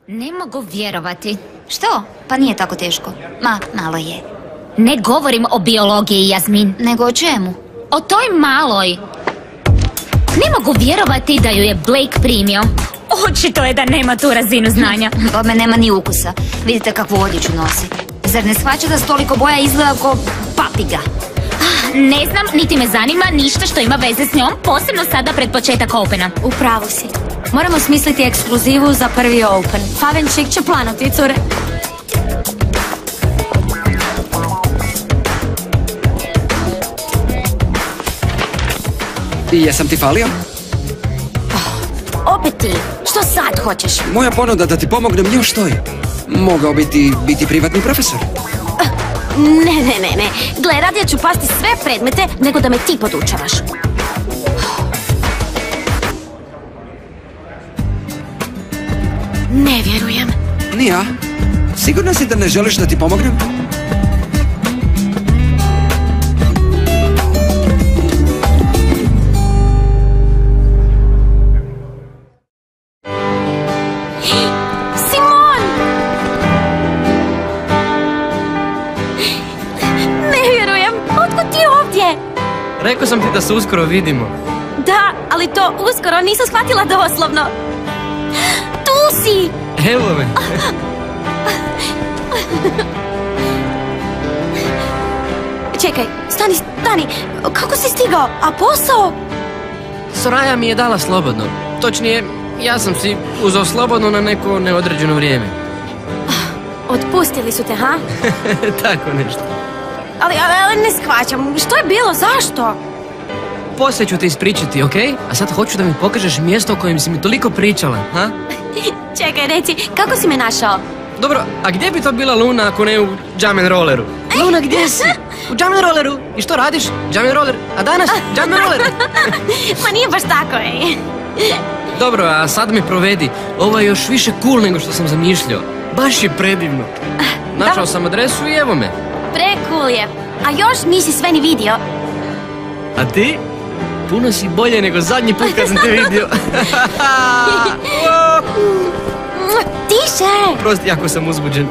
Ne mogu vjerovati. Što? Pa nije tako teško. Malo je. Ne govorim o biologiji, Jasmin. Nego o čemu? O toj maloj. Ne mogu vjerovati da ju je Blake primio. Očito je da nema tu razinu znanja. Od me nema ni ukusa. Vidite kakvu odjeću nosi. Zar ne shvaća da s toliko boja izgleda kao papiga? Ne znam, niti me zanima ništa što ima veze s njom, posebno sada pred početak Opena. U pravu si. Moramo smisliti ekskluzivu za prvi Open. Favenčik će planuti, cure. Jesam ti falio? Opet ti. Što sad hoćeš? Moja ponuda da ti pomognem još stoji. Mogao biti privatni profesor. Ne. Gle, radije ću pasti sve predmete nego da me ti podučavaš. Ne vjerujem. Ni ja. Sigurna si da ne želiš da ti pomognem? Simon! Ne vjerujem. Otkud ti ovdje? Rekao sam ti da se uskoro vidimo. Da, ali to uskoro nisam shvatila doslovno. Tu si! Evo me. Čekaj, stani. Kako si stigao? A posao? Soraya mi je dala slobodno. Točnije, ja sam si uzeo slobodno na neko neodređeno vrijeme. Otpustili su te, ha? Tako nešto. Ali ne shvaćam. Što je bilo? Zašto? Poslije ću te ispričati, okej? A sad hoću da mi pokažeš mjesto o kojem si mi toliko pričala, ha? Čekaj, reci, kako si me našao? Dobro, a gdje bi to bila Luna ako ne u Jam & Rolleru? Luna, gdje si? U Jam & Rolleru. I što radiš? Jam & Roller. A danas? Jam & Roller. Ma nije baš tako, ej. Dobro, a sad mi provedi. Ovo je još više cool nego što sam zamišljao. Baš je predivno. Našao sam adresu i evo me. Cool je. A još nisi sve ni vidio. A ti? Puno si bolje nego zadnji put kad sam te vidio. Tiše! Prosti, jako sam uzbuđen.